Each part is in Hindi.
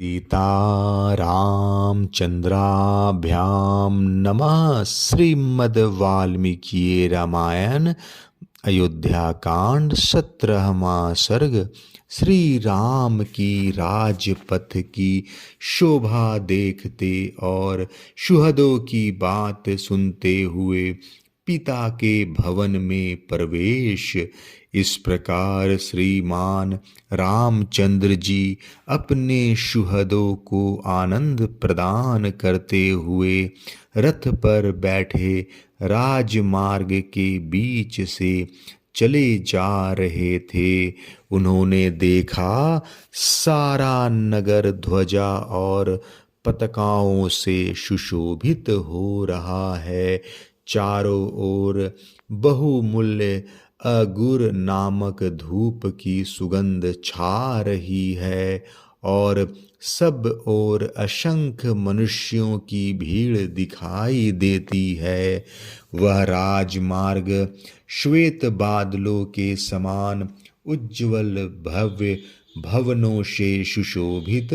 सीतारामचन्द्राभ्यां नमः। श्रीमद् वाल्मीकि रामायण अयोध्या कांड 17वां सर्ग। श्री राम की राजपथ की शोभा देखते और सुहृदों की बात सुनते हुए पिता के भवन में प्रवेश। इस प्रकार श्रीमान रामचंद्र जी अपने सुहृदों को आनंद प्रदान करते हुए रथ पर बैठे राजमार्ग के बीच से चले जा रहे थे। उन्होंने देखा सारा नगर ध्वजा और पताकाओं से सुशोभित हो रहा है। चारों ओर बहुमूल्य अगुर नामक धूप की सुगंध छा रही है और सब ओर असंख्य मनुष्यों की भीड़ दिखाई देती है। वह राजमार्ग श्वेत बादलों के समान उज्ज्वल भव्य भवनों से सुशोभित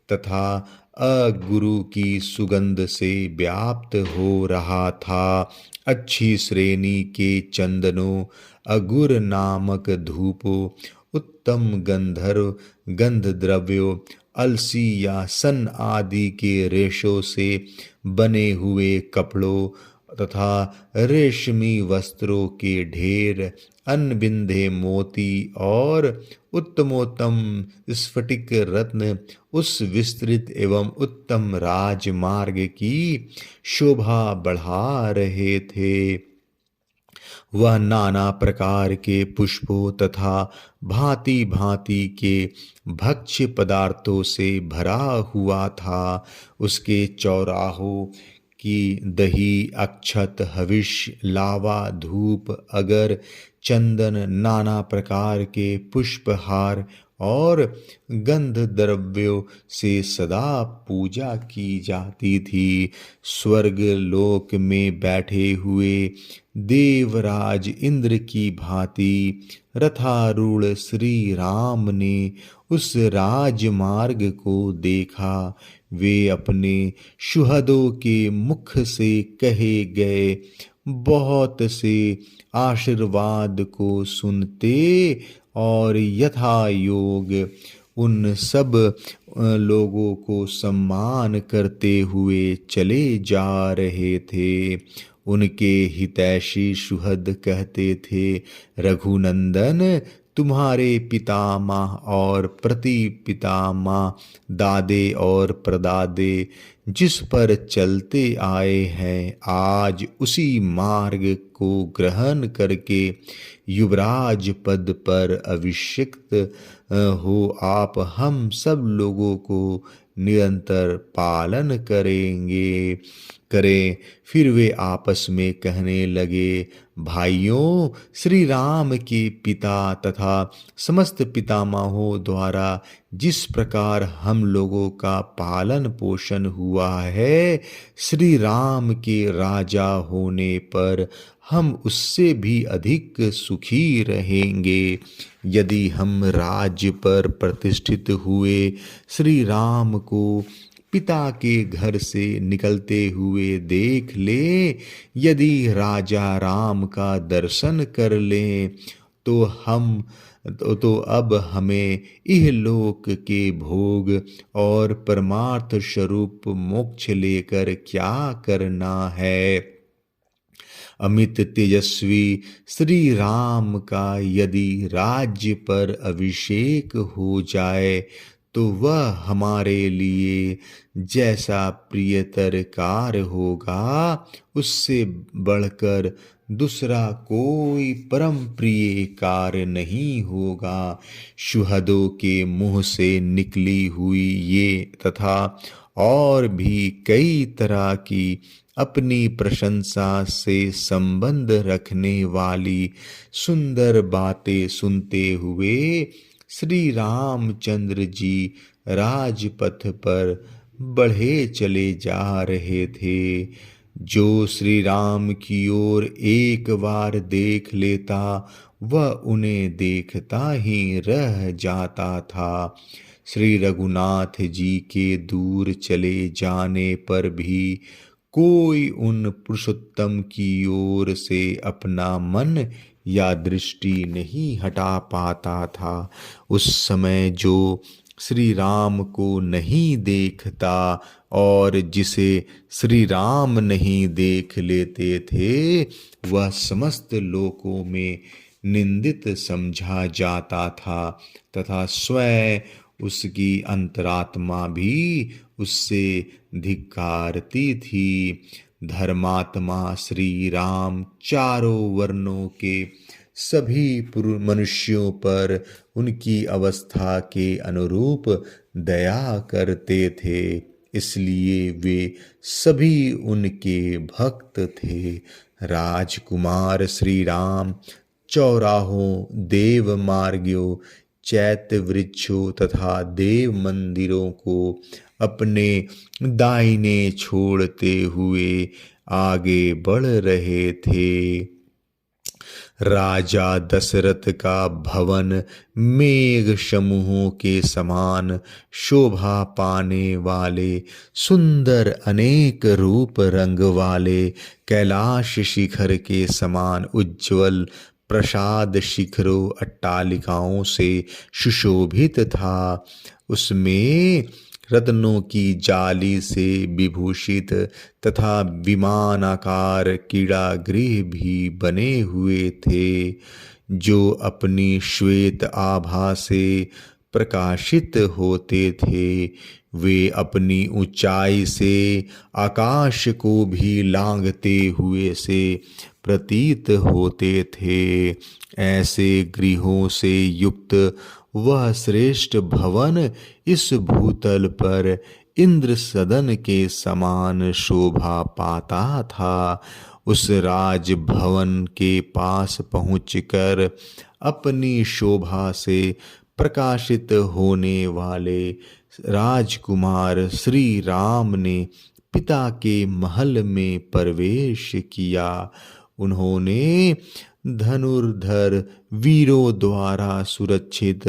तथा अगुरु की सुगंध से व्याप्त हो रहा था। अच्छी श्रेणी के चंदनों, अगुर नामक धूपों, उत्तम गंधर्व गंध द्रव्यों, अलसी या सन आदि के रेशों से बने हुए कपड़ों तथा रेशमी वस्त्रों के ढेर, अनबिंधे मोती और उत्तमोत्तम स्फटिक रत्न उस विस्तृत एवं उत्तम राजमार्ग की शोभा बढ़ा रहे थे। वह नाना प्रकार के पुष्पों तथा भांति भांति के भक्ष्य पदार्थों से भरा हुआ था। उसके चौराहों की दही, अक्षत, हविष्य, लावा, धूप, अगर, चंदन, नाना प्रकार के पुष्पहार और गंध द्रव्यों से सदा पूजा की जाती थी। स्वर्ग लोक में बैठे हुए देवराज इंद्र की भांति रथारूढ़ श्री राम ने उस राजमार्ग को देखा। वे अपने सुहृदों के मुख से कहे गए बहुत से आशीर्वाद को सुनते और यथा योग उन सब लोगों को सम्मान करते हुए चले जा रहे थे। उनके हितैषी सुहृद कहते थे, रघुनंदन, तुम्हारे पितामह और प्रतिपितामह, दादे और प्रदादे जिस पर चलते आए हैं, आज उसी मार्ग को ग्रहण करके युवराज पद पर अभिषिक्त हो आप हम सब लोगों को निरंतर पालन करें। फिर वे आपस में कहने लगे, भाइयों, श्री राम के पिता तथा समस्त पितामहों द्वारा जिस प्रकार हम लोगों का पालन पोषण हुआ है, श्री राम के राजा होने पर हम उससे भी अधिक सुखी रहेंगे। यदि हम राज्य पर प्रतिष्ठित हुए श्री राम को पिता के घर से निकलते हुए देख ले, यदि राजा राम का दर्शन कर लें, तो अब हमें इहलोक के भोग और परमार्थ स्वरूप मोक्ष लेकर क्या करना है। अमित तेजस्वी श्री राम का यदि राज्य पर अभिषेक हो जाए तो वह हमारे लिए जैसा प्रियतर कार्य होगा, उससे बढ़कर दूसरा कोई परम प्रिय कार्य नहीं होगा। सुहृदों के मुँह से निकली हुई ये तथा और भी कई तरह की अपनी प्रशंसा से संबंध रखने वाली सुंदर बातें सुनते हुए श्री रामचंद्र जी राजपथ पर बढ़े चले जा रहे थे। जो श्री राम की ओर एक बार देख लेता, वह उन्हें देखता ही रह जाता था। श्री रघुनाथ जी के दूर चले जाने पर भी कोई उन पुरुषोत्तम की ओर से अपना मन या दृष्टि नहीं हटा पाता था। उस समय जो श्री राम को नहीं देखता और जिसे श्री राम नहीं देख लेते थे, वह समस्त लोकों में निंदित समझा जाता था तथा स्वयं उसकी अंतरात्मा भी उससे धिक्कारती थी। धर्मात्मा श्री राम चारों वर्णों के सभी मनुष्यों पर उनकी अवस्था के अनुरूप दया करते थे, इसलिए वे सभी उनके भक्त थे। राजकुमार श्री राम चौराहों, देव मार्गों, चैत्य वृक्षों तथा देव मंदिरों को अपने दाहिने छोड़ते हुए आगे बढ़ रहे थे। राजा दशरथ का भवन मेघ समूहों के समान शोभा पाने वाले सुंदर अनेक रूप रंग वाले कैलाश शिखर के समान उज्ज्वल प्रसाद शिखरों अट्टालिकाओं से सुशोभित था। उसमें रत्नों की जाली से विभूषित तथा विमानाकार क्रीड़ागृह भी बने हुए थे, जो अपनी श्वेत आभा से प्रकाशित होते थे। वे अपनी ऊंचाई से आकाश को भी लांघते हुए से प्रतीत होते थे। ऐसे गृहों से युक्त वह श्रेष्ठ भवन इस भूतल पर इंद्र सदन के समान शोभा पाता था। उस राज भवन के पास पहुंचकर अपनी शोभा से प्रकाशित होने वाले राजकुमार श्री राम ने पिता के महल में प्रवेश किया। उन्होंने धनुर्धर वीरों द्वारा सुरक्षित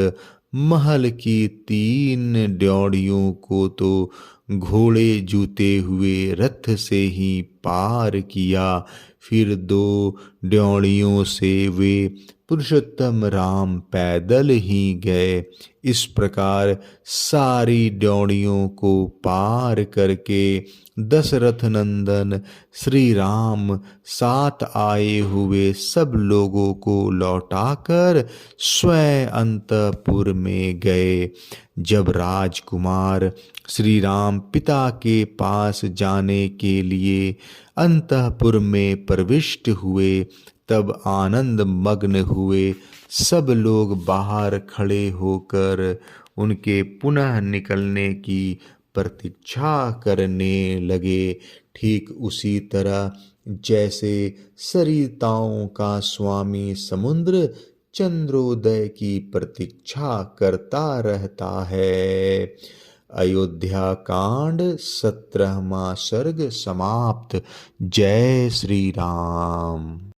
महल की 3 ड्योढ़ियों को तो घोड़े जूते हुए रथ से ही पार किया, फिर 2 ड्योढ़ियों से वे पुरुषोत्तम राम पैदल ही गए। इस प्रकार सारी ड्योढ़ियों को पार करके दशरथ नंदन श्री राम साथ आए हुए सब लोगों को लौटाकर स्वयं अंतपुर में गए। जब राजकुमार श्री राम पिता के पास जाने के लिए अंतपुर में प्रविष्ट हुए, तब आनंद मग्न हुए सब लोग बाहर खड़े होकर उनके पुनः निकलने की प्रतीक्षा करने लगे। ठीक उसी तरह जैसे सरिताओं का स्वामी समुद्र चंद्रोदय की प्रतीक्षा करता रहता है। अयोध्या कांड 17वां सर्ग समाप्त। जय श्री राम।